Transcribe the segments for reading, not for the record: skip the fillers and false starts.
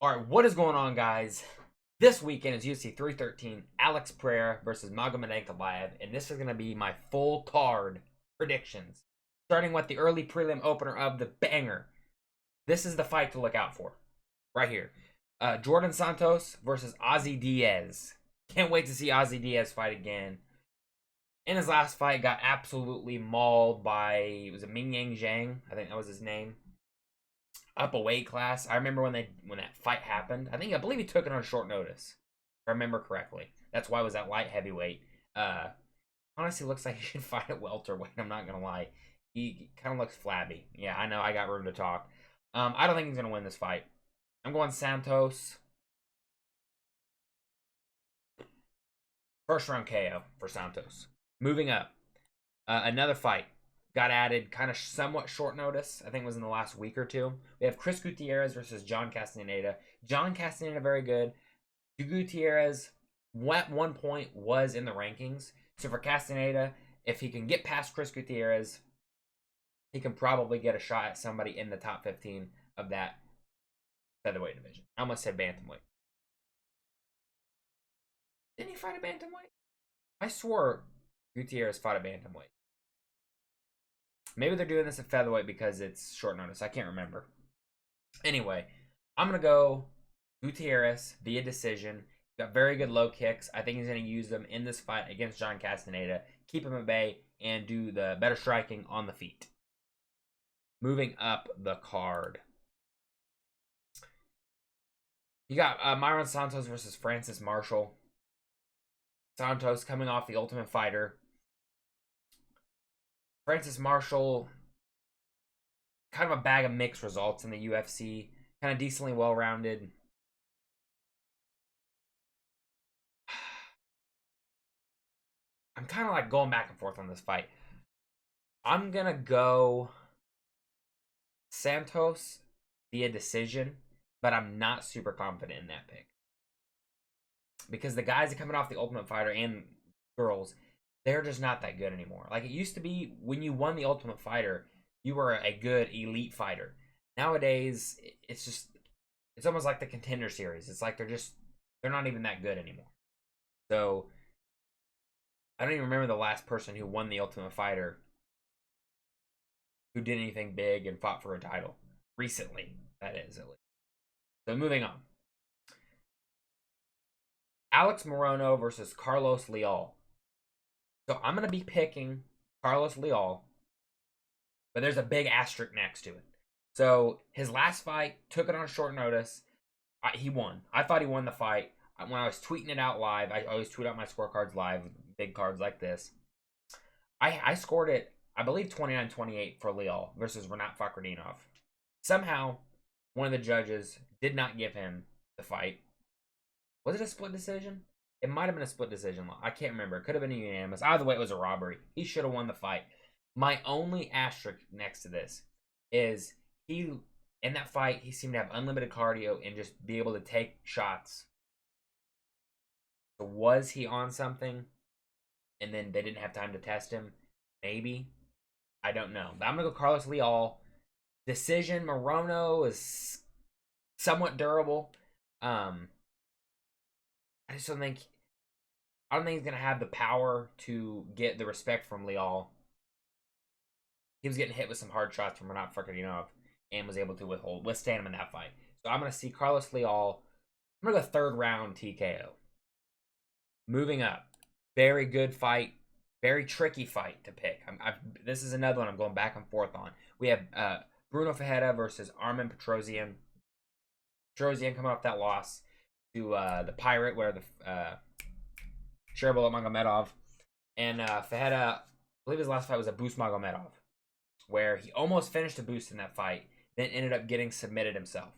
Alright, what is going on, guys? This weekend is UFC 313, Alex Pereira versus Magomed Ankalaev, and this is going to be my full card predictions. Starting with the early prelim opener of the banger. This is the fight to look out for. Right here. Jordan Santos versus Ozzy Diaz. Can't wait to see Ozzy Diaz fight again. In his last fight, got absolutely mauled by, was it Ming Yang Zhang? I think that was his name. Up a weight class. I remember when that fight happened. I believe he took it on short notice, if I remember correctly. That's why it was that light heavyweight. Honestly, looks like he should fight at welterweight. I'm not gonna lie. He kind of looks flabby. Yeah, I know. I got room to talk. I don't think he's gonna win this fight. I'm going Santos. First round KO for Santos. Moving up, another fight. Got added kind of somewhat short notice. I think it was in the last week or two. We have Chris Gutierrez versus John Castaneda. John Castaneda, very good. Gutierrez, at one point, was in the rankings. So for Castaneda, if he can get past Chris Gutierrez, he can probably get a shot at somebody in the top 15 of that featherweight division. I almost said bantamweight. Didn't he fight a bantamweight? I swore Gutierrez fought a bantamweight. Maybe they're doing this at featherweight because it's short notice. I can't remember. Anyway, I'm going to go Gutierrez via decision. Got very good low kicks. I think he's going to use them in this fight against John Castaneda. Keep him at bay and do the better striking on the feet. Moving up the card. You got Myron Santos versus Francis Marshall. Santos coming off the Ultimate Fighter. Francis Marshall, kind of a bag of mixed results in the UFC. Kind of decently well-rounded. I'm kind of like going back and forth on this fight. I'm going to go Santos via decision, but I'm not super confident in that pick. Because the guys that are coming off the Ultimate Fighter and girls, they're just not that good anymore. Like it used to be when you won the Ultimate Fighter, you were a good elite fighter. Nowadays, it's almost like the Contender Series. It's like they're not even that good anymore. So I don't even remember the last person who won the Ultimate Fighter who did anything big and fought for a title. Recently, that is at least. So moving on. Alex Morono versus Carlos Leal. So I'm going to be picking Carlos Leal, but there's a big asterisk next to it. So his last fight, took it on short notice. He won. I thought he won the fight. When I was tweeting it out live, I always tweet out my scorecards live, big cards like this. I scored it, I believe, 29-28 for Leal versus Renat Fakhretdinov. Somehow, one of the judges did not give him the fight. Was it a split decision? It might have been a split decision. I can't remember. It could have been a unanimous. Either way, it was a robbery. He should have won the fight. My only asterisk next to this is in that fight, he seemed to have unlimited cardio and just be able to take shots. So was he on something and then they didn't have time to test him? Maybe. I don't know. But I'm going to go Carlos Leal. Decision, Morono is somewhat durable. I just don't think he's going to have the power to get the respect from Leal. He was getting hit with some hard shots from Renat Fakhretdinov and was able to withstand him in that fight. So I'm going to see Carlos Leal. I'm going to go third round TKO. Moving up. Very good fight. Very tricky fight to pick. This is another one I'm going back and forth on. We have Bruno Ferreira versus Armen Petrosyan. Petrosyan coming off that loss to the Pirate, where the Sherbola Magomedov. And Ferreira, I believe his last fight was a Boost Magomedov, where he almost finished a Boost in that fight, then ended up getting submitted himself.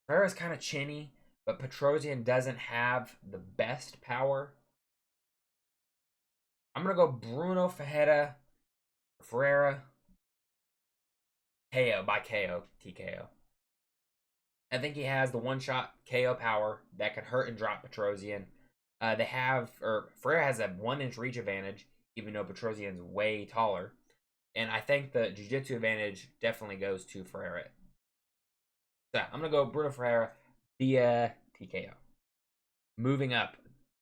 Ferreira's kind of chinny, but Petrosyan doesn't have the best power. I'm going to go Bruno Ferreira KO by KO, TKO. I think he has the one-shot KO power that could hurt and drop Petrosyan. Ferreira has a 1-inch reach advantage, even though Petrosyan's way taller. And I think the jiu-jitsu advantage definitely goes to Pereira. So I'm going to go Bruno Pereira via TKO. Moving up,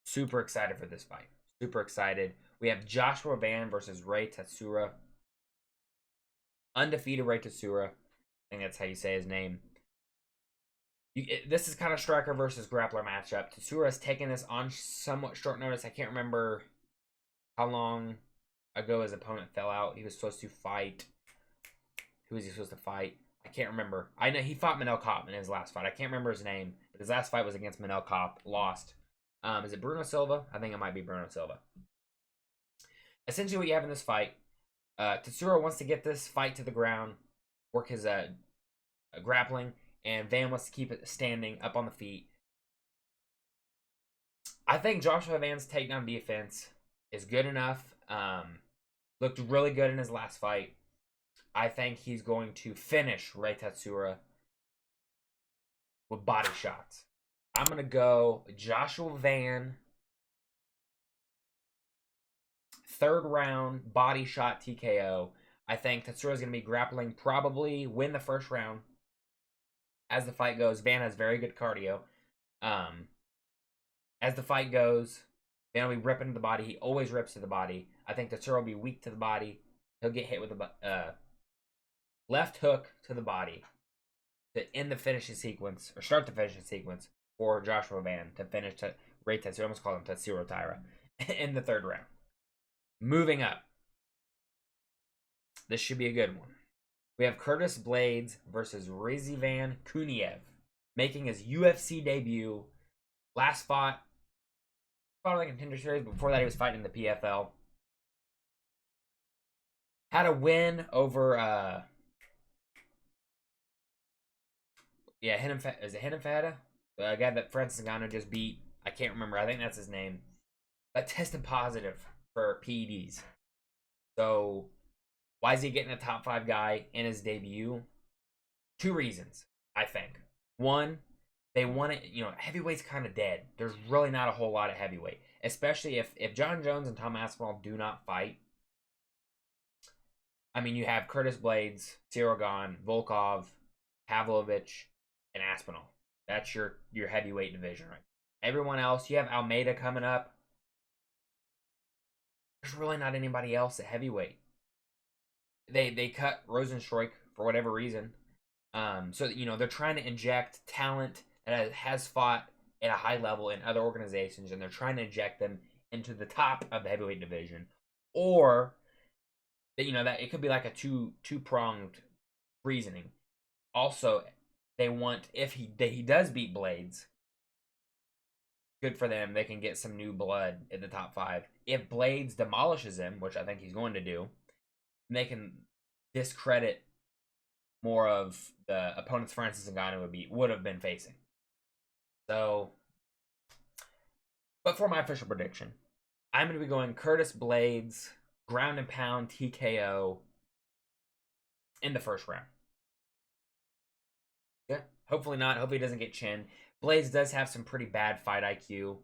super excited for this fight. Super excited. We have Joshua Van versus Ray Tatsura. Undefeated Ray Tatsura. I think that's how you say his name. This is kind of striker versus grappler matchup. Tatsura has taken this on somewhat short notice. I can't remember how long ago his opponent fell out. He was supposed to fight. Who was he supposed to fight? I can't remember. I know he fought Manel Kopp in his last fight. I can't remember his name, but his last fight was against Manel Kopp. Lost. Is it Bruno Silva? I think it might be Bruno Silva. Essentially, what you have in this fight, Tatsura wants to get this fight to the ground, work his grappling, and Van wants to keep it standing up on the feet. I think Joshua Van's takedown defense is good enough. Looked really good in his last fight. I think he's going to finish Ray Tatsura with body shots. I'm going to go Joshua Van. Third round, body shot TKO. I think Tatsura is going to be grappling, probably win the first round. As the fight goes, Van has very good cardio. As the fight goes, Van will be ripping to the body. He always rips to the body. I think Tatsura will be weak to the body. He'll get hit with a left hook to the body to end the finishing sequence, or start the finishing sequence for Joshua Van to finish Ray Tatsura. I almost call him Tatsuro Taira in the third round. Moving up. This should be a good one. We have Curtis Blades versus Rizvan Kuniev, making his UFC debut. Last fought in the Contender Series. Before that, he was fighting in the PFL. Had a win over is it Renan Ferreira? The guy that Francis Ngannou just beat. I can't remember. I think that's his name. But tested positive for PEDs. So why is he getting a top 5 guy in his debut? 2 reasons, I think. One, they want it, heavyweight's kind of dead. There's really not a whole lot of heavyweight. Especially if John Jones and Tom Aspinall do not fight. I mean, you have Curtis Blades, Sirogan, Volkov, Pavlovich, and Aspinall. That's your heavyweight division, right? Everyone else, you have Almeida coming up. There's really not anybody else at heavyweight. They cut Rosenstruik for whatever reason. So they're trying to inject talent that has fought at a high level in other organizations, and they're trying to inject them into the top of the heavyweight division, or that it could be like a two-pronged reasoning. Also, they want, if he does beat Blades, good for them. They can get some new blood in the top 5. If Blades demolishes him, which I think he's going to do, they can discredit more of the opponents Francis Ngannou would have been facing. So, but for my official prediction, I'm going to be going Curtis Blades, ground and pound TKO in the first round. Yeah, hopefully not. Hopefully he doesn't get chinned. Blades does have some pretty bad fight IQ,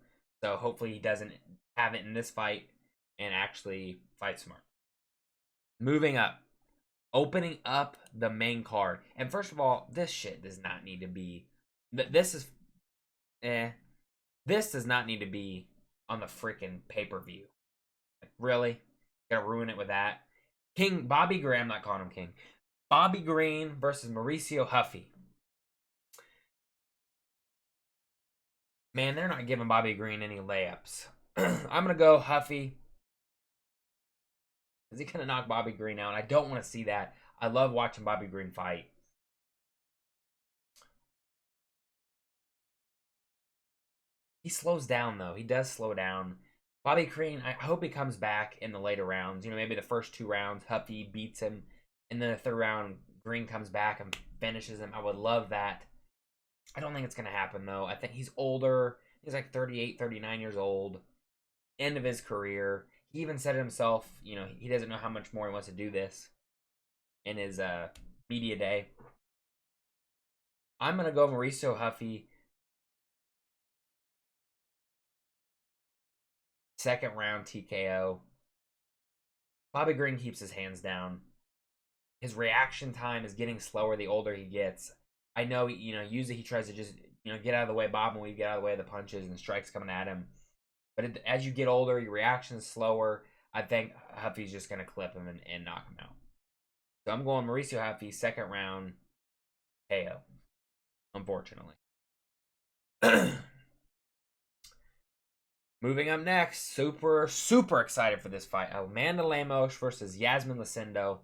so hopefully he doesn't have it in this fight and actually fight smart. Moving up. Opening up the main card. And first of all, this shit does not need to be... This does not need to be on the freaking pay-per-view. Like, really? Gotta ruin it with that? Bobby Green, I'm not calling him King. Bobby Green versus Mauricio Huffy. Man, they're not giving Bobby Green any layups. I'm gonna go Huffy. Is he gonna knock Bobby Green out? I don't want to see that. I love watching Bobby Green fight. He slows down, though. He does slow down. Bobby Green, I hope he comes back in the later rounds. Maybe the first 2 rounds, Huffy beats him. And then the third round, Green comes back and finishes him. I would love that. I don't think it's going to happen, though. I think he's older. He's like 38, 39 years old. End of his career. He even said it himself, he doesn't know how much more he wants to do this in his media day. I'm going to go Mauricio Huffy. Second round TKO. Bobby Green keeps his hands down. his reaction time is getting slower the older he gets. I know, usually he tries to just, get out of the way, bob and weave, get out of the way of the punches and strikes coming at him. But as you get older, your reaction is slower. I think Huffy's just going to clip him and knock him out. So I'm going Mauricio Huffy, second round KO, unfortunately. Moving up next, super excited for this fight. Amanda Lemos versus Yasmin Lucindo.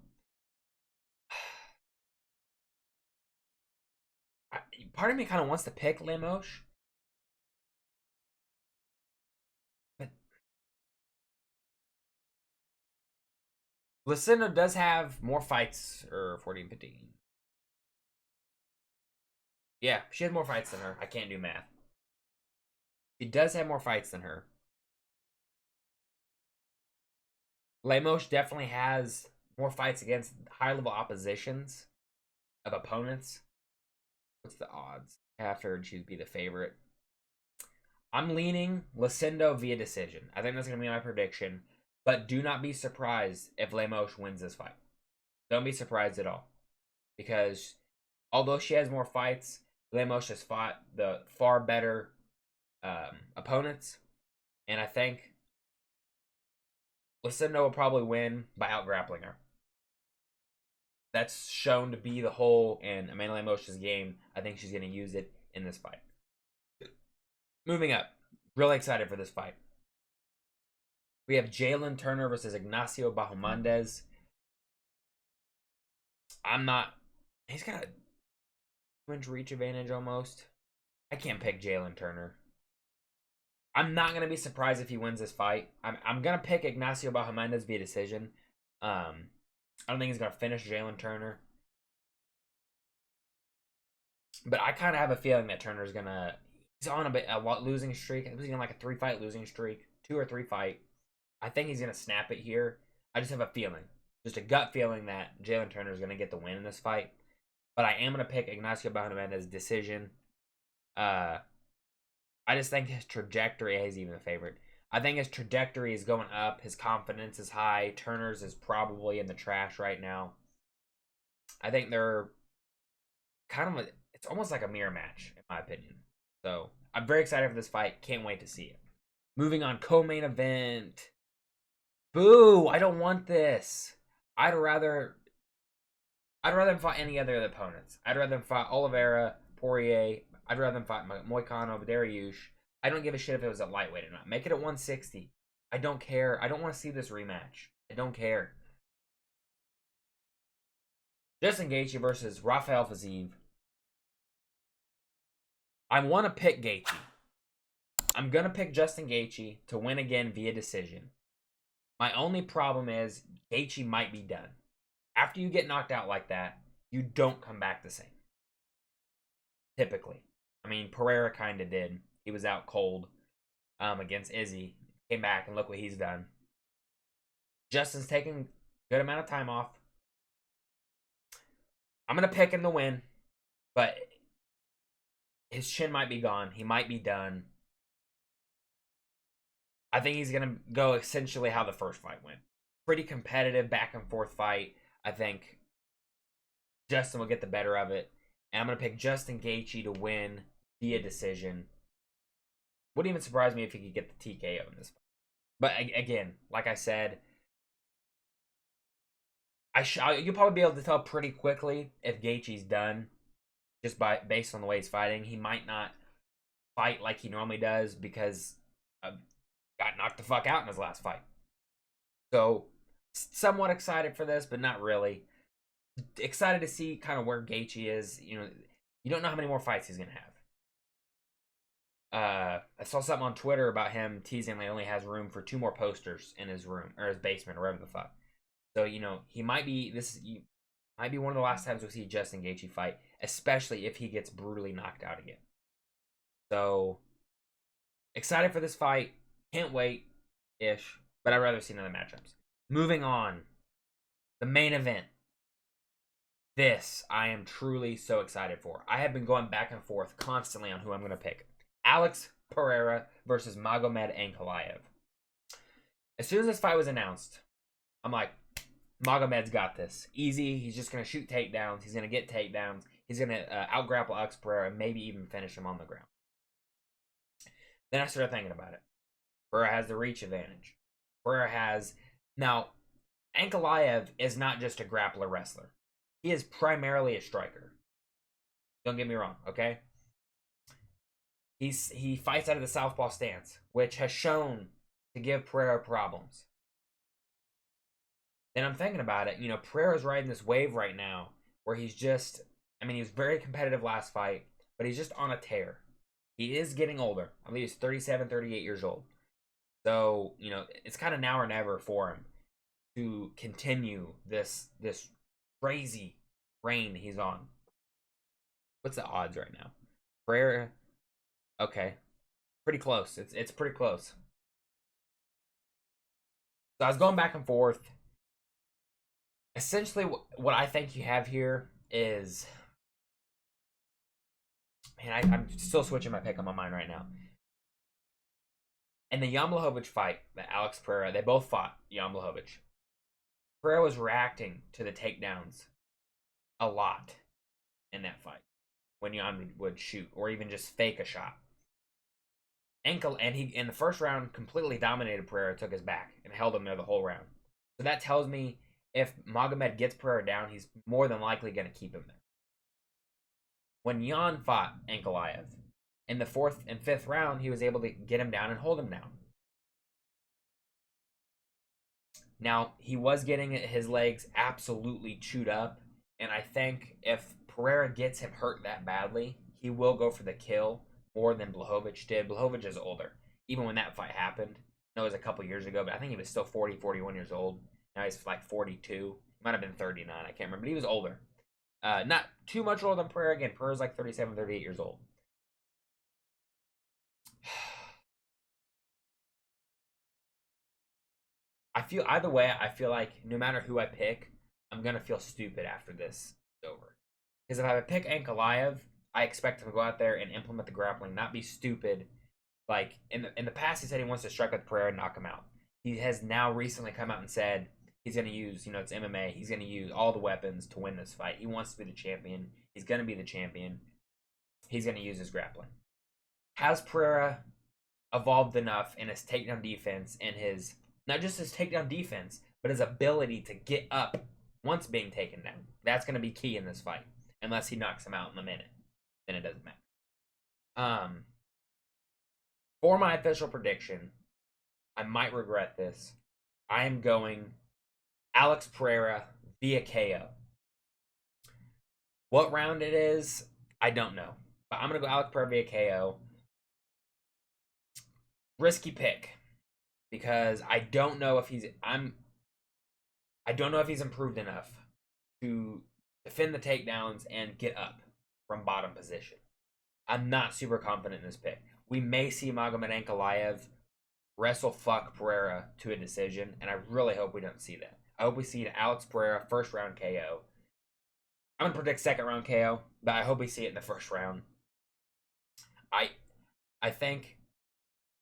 Part of me kind of wants to pick Lemos, but Lucindo does have more fights, or 14-15. Yeah, she has more fights than her. I can't do math. She does have more fights than her. Lemos definitely has more fights against high-level oppositions of opponents. What's the odds? After she'd be the favorite. I'm leaning Lucindo via decision. I think that's going to be my prediction. But do not be surprised if Lemos wins this fight. Don't be surprised at all. Because although she has more fights, Lemos has fought the far better opponents. And I think Lucindo will probably win by out-grappling her. That's shown to be the hole in Amanda Lemos' game. I think she's going to use it in this fight. Moving up. Really excited for this fight. We have Jalen Turner versus Ignacio Bahamondes. He's got a 2-inch reach advantage almost. I can't pick Jalen Turner. I'm not going to be surprised if he wins this fight. I'm going to pick Ignacio Bahamondes via decision. I don't think he's going to finish Jalen Turner. But I kind of have a feeling that Turner's going to... He's on a losing streak. I think he's on like a 3-fight losing streak. 2 or 3 fight. I think he's going to snap it here. I just have a feeling. Just a gut feeling that Jalen Turner is going to get the win in this fight. But I am going to pick Ignacio Bahamondes' decision. I just think his trajectory... He's even the favorite. I think his trajectory is going up. His confidence is high. Turner's is probably in the trash right now. I think they're kind of it's almost like a mirror match, in my opinion. So, I'm very excited for this fight. Can't wait to see it. Moving on, co-main event. Boo! I don't want this. I'd rather them fight any other opponents. I'd rather them fight Oliveira, Poirier. I'd rather them fight Moicano, Dariush. I don't give a shit if it was at lightweight or not. Make it at 160. I don't care. I don't want to see this rematch. I don't care. Justin Gaethje versus Rafael Fiziev. I want to pick Gaethje. I'm going to pick Justin Gaethje to win again via decision. My only problem is Gaethje might be done. After you get knocked out like that, you don't come back the same. Typically. I mean, Pereira kind of did. He was out cold against Izzy. Came back and look what he's done. Justin's taking a good amount of time off. I'm going to pick him to win. But his chin might be gone. He might be done. I think he's going to go essentially how the first fight went. Pretty competitive back and forth fight. I think Justin will get the better of it. And I'm going to pick Justin Gaethje to win via decision. Wouldn't even surprise me if he could get the TKO in this fight. But again, like I said, you'll probably be able to tell pretty quickly if Gaethje's done. Just based on the way he's fighting. He might not fight like he normally does because got knocked the fuck out in his last fight. So, somewhat excited for this, but not really. Excited to see kind of where Gaethje is. You don't know how many more fights he's going to have. I saw something on Twitter about him teasing that he only has room for 2 more posters in his room, or his basement, or whatever the fuck. So, he might be, might be one of the last times we'll see Justin Gaethje fight, especially if he gets brutally knocked out again. So, excited for this fight. Can't wait-ish, but I'd rather see another matchups. Moving on. The main event. This, I am truly so excited for. I have been going back and forth constantly on who I'm going to pick. Alex Pereira versus Magomed Ankalaev. As soon as this fight was announced, I'm like, Magomed's got this. Easy. He's just going to shoot takedowns. He's going to get takedowns. He's going to out-grapple Alex Pereira and maybe even finish him on the ground. Then I started thinking about it. Pereira has the reach advantage. Pereira has... Now, Ankalaev is not just a grappler wrestler. He is primarily a striker. Don't get me wrong, okay? He fights out of the southpaw stance, which has shown to give Pereira problems. Then I'm thinking about it. You know, Pereira's riding this wave right now where he's just... I mean, he was very competitive last fight, but he's just on a tear. He is getting older. I believe he's 37, 38 years old. So, you know, it's kind of now or never for him to continue this crazy reign he's on. What's the odds right now? Pereira... Okay. Pretty close. It's pretty close. So I was going back and forth. Essentially, what I think you have here is... Man, I'm still switching my pick on my mind right now. In the Jan Blachowicz fight, that Alex Pereira, they both fought Jan Blachowicz. Pereira was reacting to the takedowns a lot in that fight when Jan would shoot or even just fake a shot. And he in the first round completely dominated Pereira, took his back, and held him there the whole round. So that tells me if Magomed gets Pereira down, he's more than likely going to keep him there. When Jan fought Ankalaev, in the 4th and 5th round, he was able to get him down and hold him down. Now, he was getting his legs absolutely chewed up, and I think if Pereira gets him hurt that badly, he will go for the kill more than Blachowicz did. Blachowicz is older. Even when that fight happened, I know it was a couple years ago, but I think he was still 40, 41 years old. Now he's like 42. He might have been 39. I can't remember, but he was older. Not too much older than Pereira. Again, Pereira's like 37, 38 years old. I feel either way, I feel like no matter who I pick, I'm going to feel stupid after this is over. Because if I pick Ankalaev, I expect him to go out there and implement the grappling, not be stupid. Like, in the past, he said he wants to strike with Pereira and knock him out. He has now recently come out and said he's going to use, you know, it's MMA. He's going to use all the weapons to win this fight. He wants to be the champion. He's going to be the champion. He's going to use his grappling. Has Pereira evolved enough in his takedown defense and his, not just his takedown defense, but his ability to get up once being taken down? That's going to be key in this fight. Unless he knocks him out in a minute. Then it doesn't matter. For my official prediction, I might regret this. I am going Alex Pereira via KO. What round it is, I don't know. But I'm going to go Alex Pereira via KO. Risky pick. Because I don't know if he's improved enough to defend the takedowns and get up from bottom position. I'm not super confident in this pick. We may see Magomed Ankalaev wrestle fuck Pereira to a decision, and I really hope we don't see that. I hope we see an Alex Pereira first round KO. I'm going to predict second round KO, but I hope we see it in the first round. I think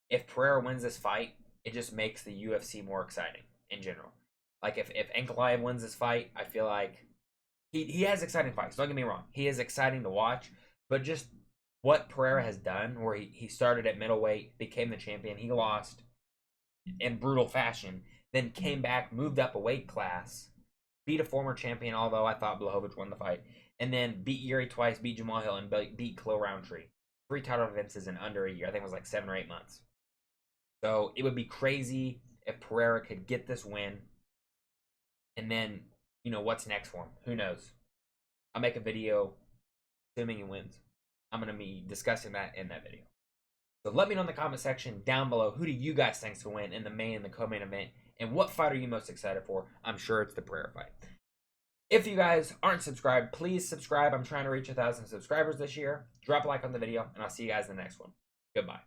if Pereira wins this fight, it just makes the UFC more exciting in general. Like, if Ankalaev wins this fight, I feel like he has exciting fights. Don't get me wrong. He is exciting to watch, but just what Pereira has done, where he started at middleweight, became the champion, he lost in brutal fashion, then came back, moved up a weight class, beat a former champion, although I thought Blachowicz won the fight, and then beat Yuri twice, beat Jamal Hill, and beat Khalil Roundtree. 3 title defenses in under a year. I think it was like 7 or 8 months. So it would be crazy if Pereira could get this win, and then, you know, what's next for him? Who knows? I'll make a video assuming he wins. I'm going to be discussing that in that video. So let me know in the comment section down below, who do you guys think to win in the main and the co-main event, and what fight are you most excited for? I'm sure it's the Pereira fight. If you guys aren't subscribed, please subscribe. I'm trying to reach 1,000 subscribers this year. Drop a like on the video, and I'll see you guys in the next one. Goodbye.